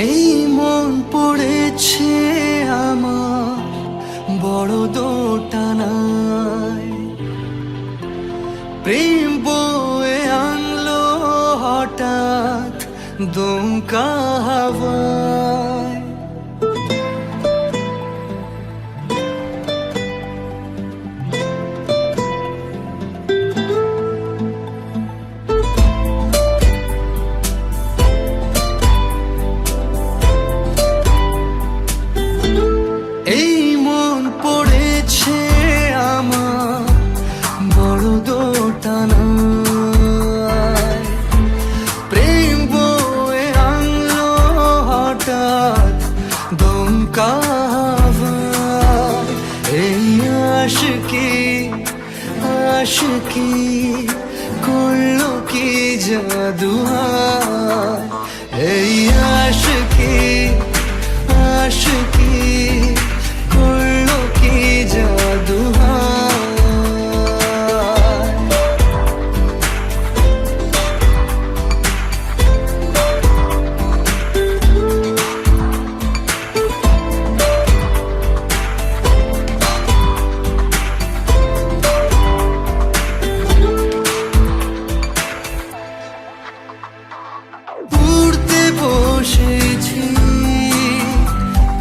এই মন পড়েছে আমার বড় দোটানায়, প্রেম বয়ে আনলো হঠাৎ দমকা হাওয়ায়। এই মন পড়েছে আমার বড় দোটানায়, প্রেম বয়ে আনলো হঠাৎ দমকা হাওয়ায়। এই আশিকি আশিকি করলো কি জাদু হায়। এই আশিকি আশিকি করলো কি জাদু হায়। পুড়তে বসেছি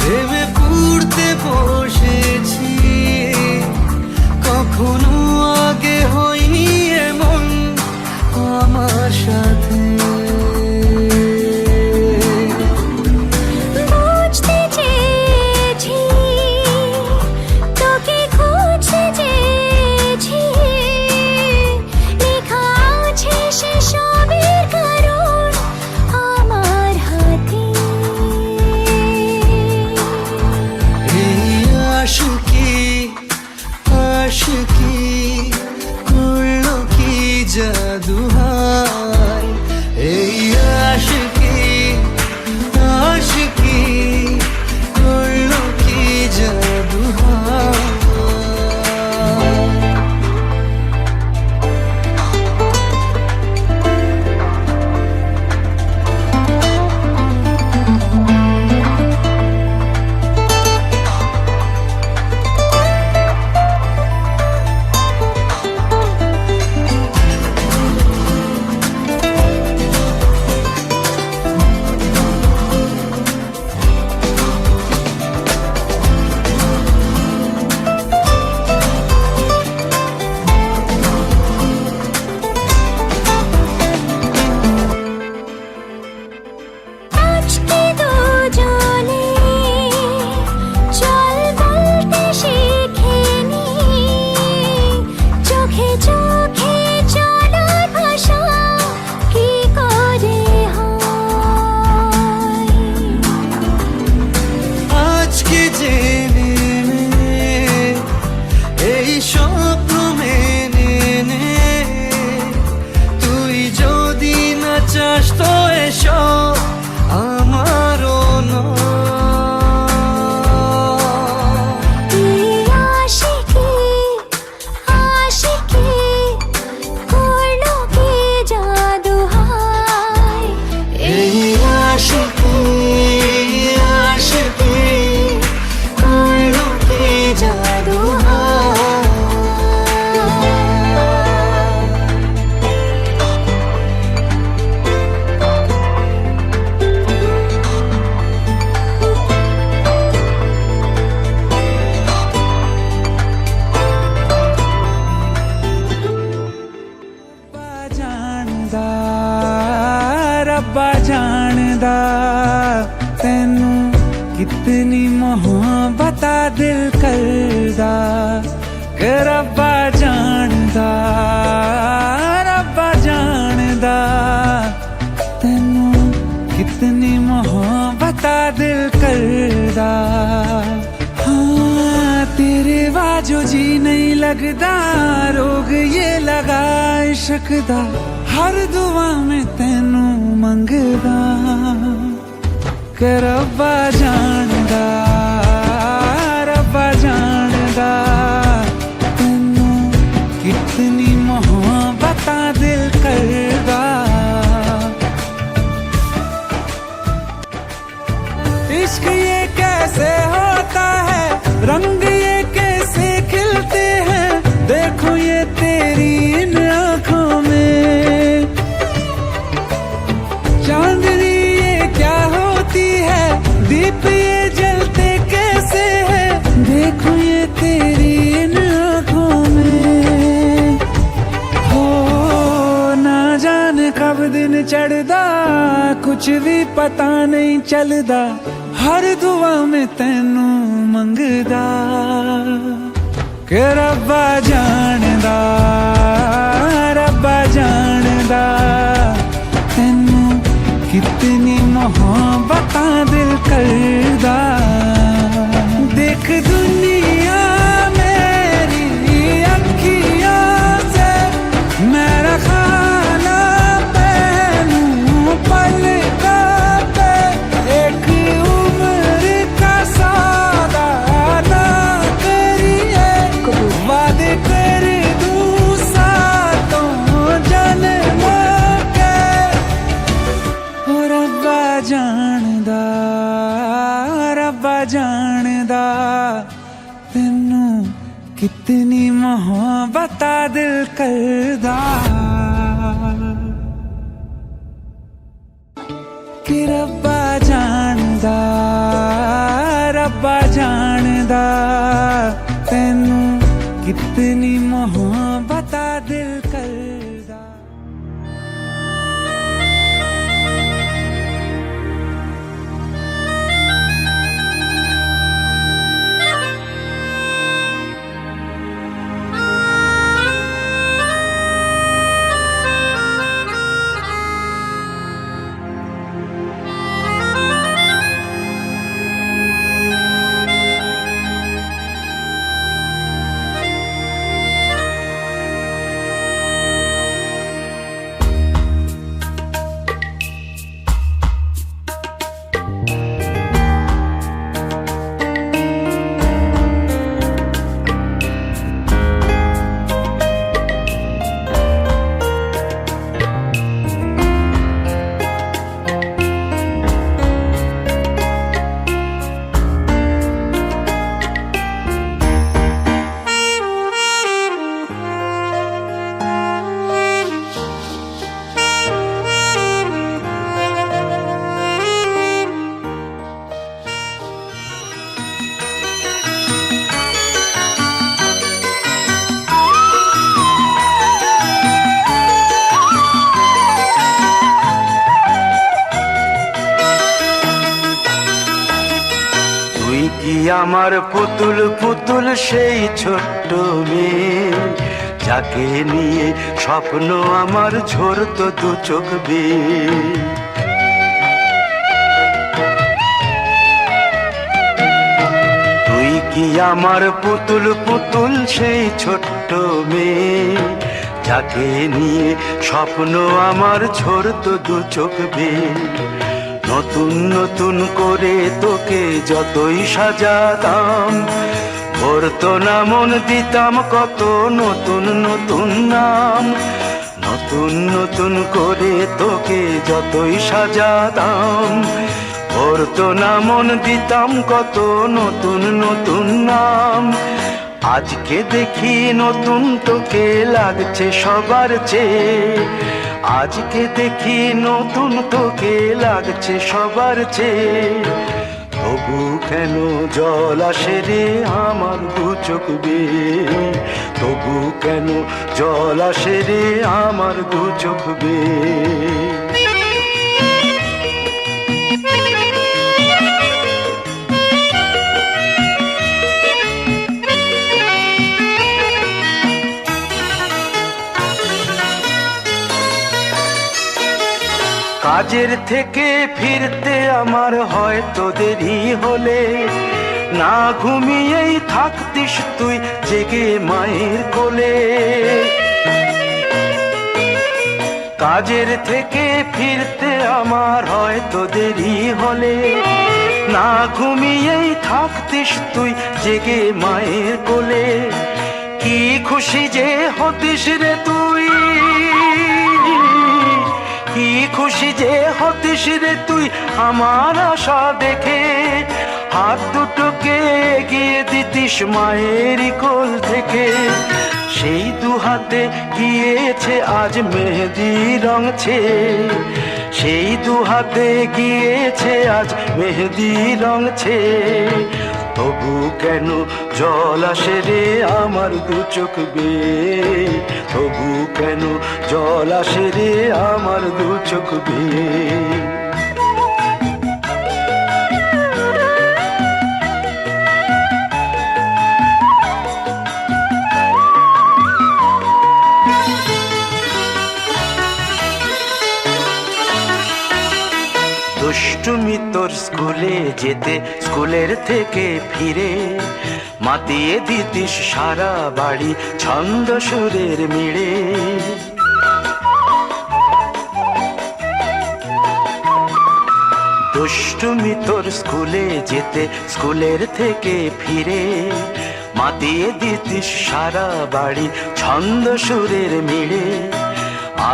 ভেবে, পুড়তে বসেছি, কখনো আগে হয়নি এমন আমার সাথে। বুঝতে চেয়েছি, তোকে খুঁজতে চেয়েছি, লেখা আছে সেসবের কারণ আমার হাতে। এই আশিকি আশিকি করলো কি জাদু হায়। এই আশিকি আশিকি করলো কি জাদু হায়। আজকে দুজনে চল বলতে শিখিনি, চোখে চোখে চলার ভাষা কি করে হয়। আজকে জেনে নে, এই স্বপ্ন মেনে নে, তুই যদি না চাস তো এসব আমারও নয়। এই আশিকি আশিকি করলো কি জাদু হায়। এই আশিকি আশিকি করলো কি জাদু হায়। ਰੱਬਾ ਜਾਣਦਾ ਤੈਨੂੰ ਕਿਤਨੀ ਮੁਹੱਬਤ ਆ ਦਿਲ ਕਰਦਾ। ਕਿ ਰੱਬਾ ਜਾਣਦਾ ਤੈਨੂੰ कितनी मोहब्बत दिल करदा। हाँ तेरे बाजो जी नहीं लगदा, रोग ये लगा इश्क दा, हर दुआ में तेनू मंगदा। कि रब्बा जानदा तैनू कितनी मोहब्बत दिल कर तेरी इन आंखों में। चांदनी ये क्या होती है, दीप ये जलते कैसे है, देखूं ये तेरी इन आंखों में। हो ना जाने कब दिन चढ़दा, कुछ भी पता नहीं चलदा, हर दुआ में तैनू मंगदा कि रब्बा जानदा, रब्बा जानदा तैनू कितनी मोहब्बत दिल करदा। देख दुनिया मेरी अखियों से, मेरा खाना पहनूं पलकों पे, एक उम्र का सौदा ना करिए, वादे कर दूं सातों जन्मों के। ओ रब्बा जानदा, रब्बा जानदा तैनू कितनी मोहब्बत दिल करदा। कि रब्बा जानदा, रब्बा जानदा तैनू कितनी मोहब्बत दिल करदा। আমার পুতুল পুতুল সেই ছোট্ট মেয়ে, যাকে নিয়ে স্বপ্ন আমার ঝরতো দু চোখ বেয়ে। তুই কি আমার পুতুল পুতুল সেই ছোট্ট মেয়ে, যাকে নিয়ে স্বপ্ন আমার ঝরতো দু চোখ বেয়ে। নতুন নতুন করে তোকে যতই সাজাতাম, ভরতো না মন দিতাম কত নতুন নতুন নাম। নতুন নতুন করে তোকে যতই সাজাতাম, ভরতো না মন দিতাম কত নতুন নতুন নাম। আজকে দেখি নতুন তোকে লাগছে সবার চেয়ে, আজকে দেখি নতুন তোকে লাগছে সবার চেয়ে। তবু কেন জল আসে রে আমার দু চোখ বেয়ে, তবু কেন জল আসে রে আমার দু চোখ বেয়ে। কাজের থেকে ফিরতে আমার হয়তো দেরি হলে, না ঘুমিয়েই থাকতিস তুই জেগে মায়ের কোলে। কাজের থেকে ফিরতে আমার হয়তো দেরি হলে, না ঘুমিয়েই থাকতিস তুই জেগে মায়ের কোলে। কি খুশি যে হতিস রে তুই, কি খুশি যে হতিস রে তুই আমার আশা দেখে। হাত দুটোকে এগিয়ে দিতিস মায়েরই কোল থেকে, সেই দু হাতে গিয়েছে আজ মেহেদি রং ছেয়ে, সেই দু হাতে গিয়েছে আজ মেহেদি রং ছেয়ে। তবু কেন জল আসে রে আমার দু চোখ বেয়ে, তবু কেন জল আসে রে আমার দু চোখ বেয়ে। দুষ্টুমি তোর স্কুলে যেতে, স্কুলের থেকে ফিরে মাতিয়ে দিতিস সারা বাড়ি ছন্দ সুরের মিড়ে। দুষ্টুমি তোর স্কুলে যেতে, স্কুলের থেকে ফিরে মাতিয়ে দিতিস সারা বাড়ি ছন্দ সুরের মিড়ে।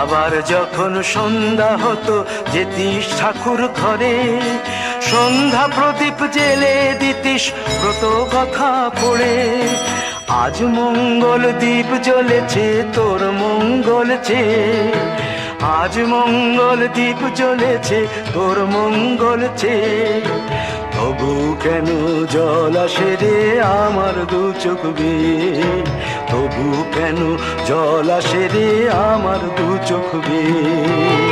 আবার যখন সন্ধ্যা হতো যেতিস ঠাকুর ঘরে, সন্ধ্যা প্রদীপ জেলে দিতিস ব্রত কথা পড়ে। আজ মঙ্গল দ্বীপ জ্বলেছে তোর মঙ্গল চেয়ে, আজ মঙ্গল দ্বীপ জ্বলেছে তোর মঙ্গল চেয়ে। তবু কেন জল আসে রে আমার দু চোখ বেয়ে, তবু কেন জল আসে রে আমার দু চোখ বেয়ে।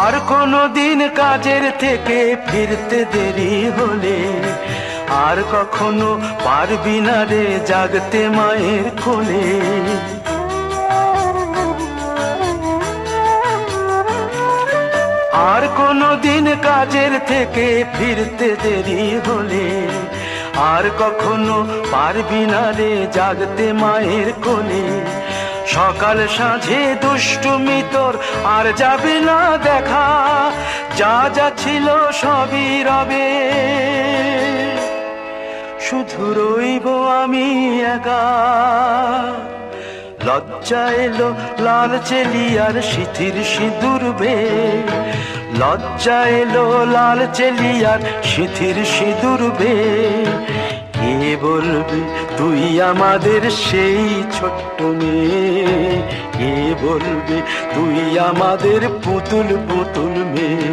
আর কোনো দিন কাজের থেকে ফিরতে দেরি হলে, আর কখনো পারবি না রে জাগতে মায়ের কোলে। আর কোনো দিন কাজের থেকে ফিরতে দেরি হলে, আর কখনো পারবি না রে জাগতে মায়ের কোলে। সকাল সাঁঝে দুষ্টুমি তোর আর যাবে না দেখা, যা যা ছিল সবই রবে, শুধু রইব আমি একা। লজ্জা এলো লাল চেলিয়ার সিথির সিঁদুর বেয়ে, লজ্জা এলো লাল চেলিয়ার সিথির সিঁদুর বেয়ে। কে বলবি তুই আমাদের সেই ছোট্ট মেয়ে, কে বলবি তুই আমাদের পুতুল পুতুল মেয়ে,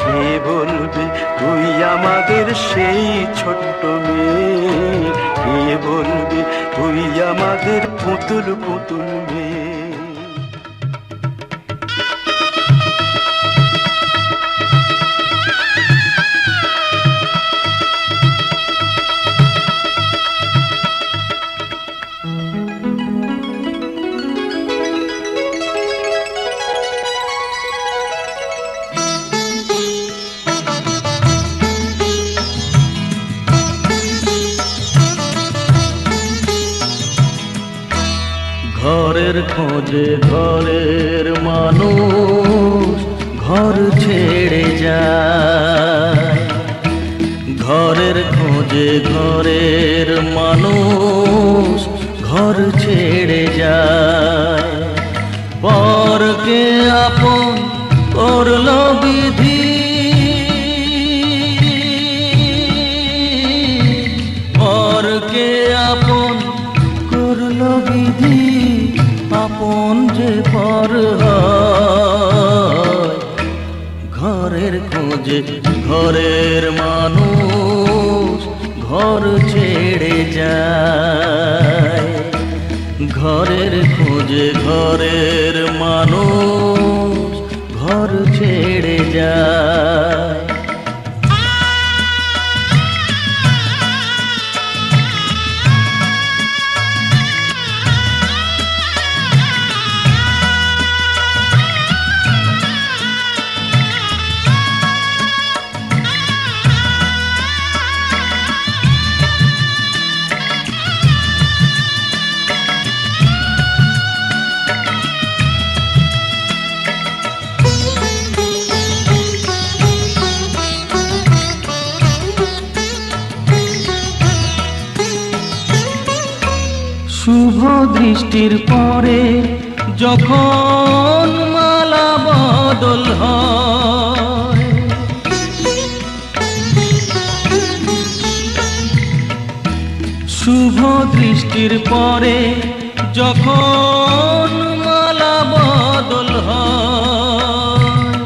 কে বলবি তুই আমাদের সেই ছোট্ট মেয়ে, কে বলবি তুই আমাদের পুতুল পুতুল মেয়ে। ঘরের খোঁজে ঘরের মানুষ ঘর ছেড়ে যায়, ঘরের খোঁজে ঘরের মানুষ ঘর ছেড়ে যায়। পরকে আপন করলো বিধি, পরকে আপন করলো বিধি, আপন যে পর হয়। ঘরের খোঁজে ঘরের মানুষ ঘর ছেড়ে যায়, ঘরের খোঁজে ঘরের মানুষ ঘর ছেড়ে যায়। দৃষ্টির পরে যখন মালা বদল হয়, শুভ দৃষ্টির পরে যখন মালা বদল হয়,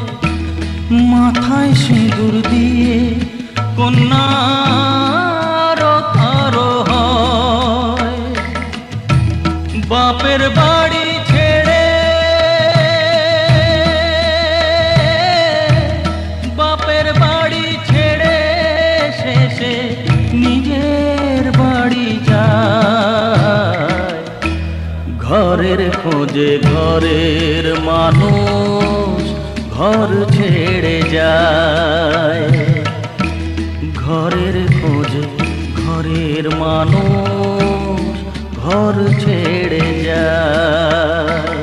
মাথায় সিঁদুর দিয়ে কন্যার আরো হয়, বাপের বাড়ি ছেড়ে, বাপের বাড়ি ছেড়ে শেষে নিজের বাড়ি যায়, ঘরের খোঁজে ঘরের মানুষ ঘর ছেড়ে যায়, ঘরের খোঁজে ঘরের মানুষ ঘর ছেড়ে যায়।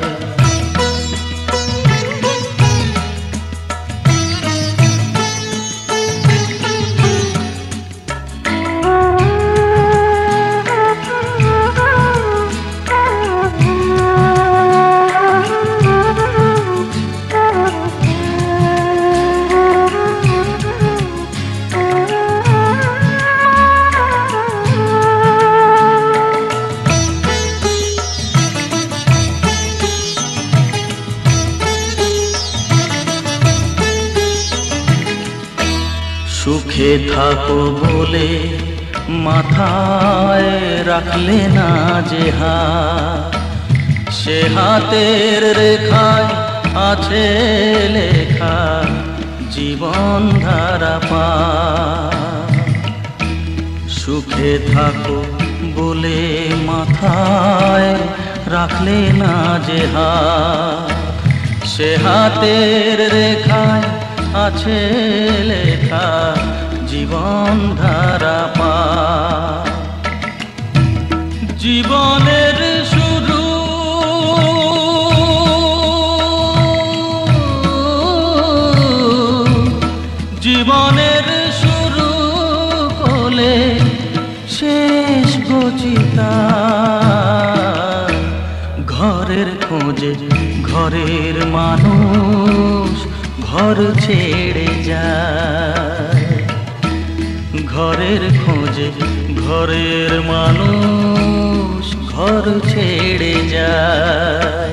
সুখে থাকো বলে মাথায় রাখলে না যে হাত, সে হাতের রেখায় আছে লেখা জীবন ধারা পা। সুখে থাকো বলে মাথায় রাখলে না যে হাত, সে হাতের রেখায় আছে লেখা জীবন ধারা পা। জীবনের শুরু জীবনের শুরু কোলে শেষ গচিতা, ঘরের খোঁজে ঘরের মানুষ ঘর ছেড়ে যায়, ঘরের খোঁজে ঘরের মানুষ ঘর ছেড়ে যায়।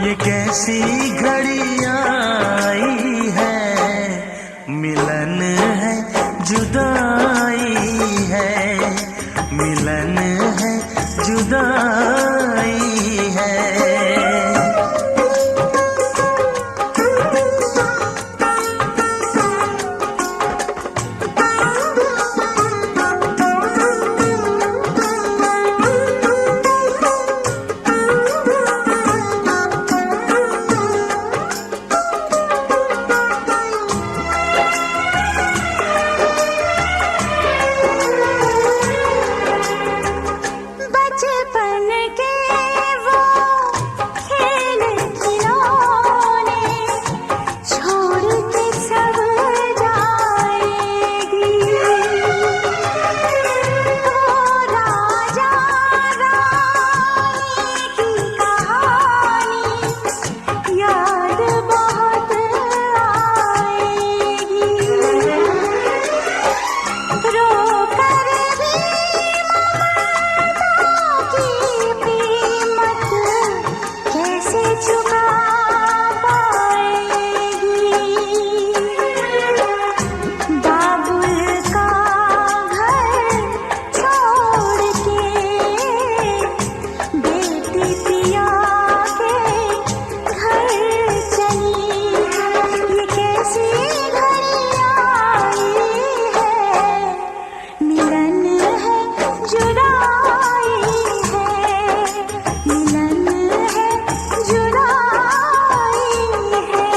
ये कैसी घड़ी आई है, मिलन है जुदाई है, मिलन है जुदाई है। चुका पाएगी। बाबुल का घर छोड़ के बेटी पिया के घर चली। ये कैसी घड़ी आई है, मिलन है जुदाई है, मिलन है जुदाई है।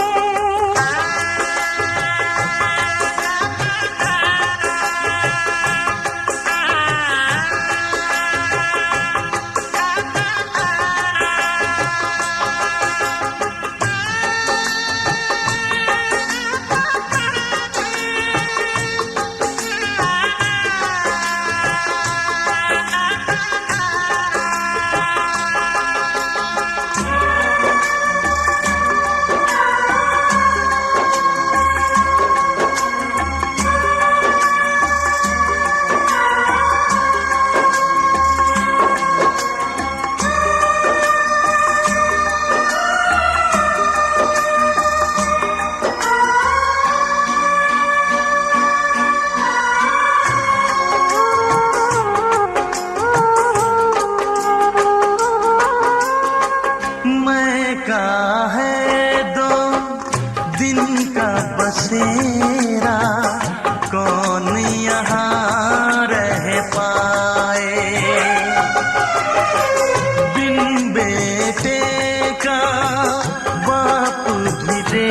मैं का है दो दिन का बसेरा, कौन यहाँ रह पाए। बिन बेटे का बाप भी दे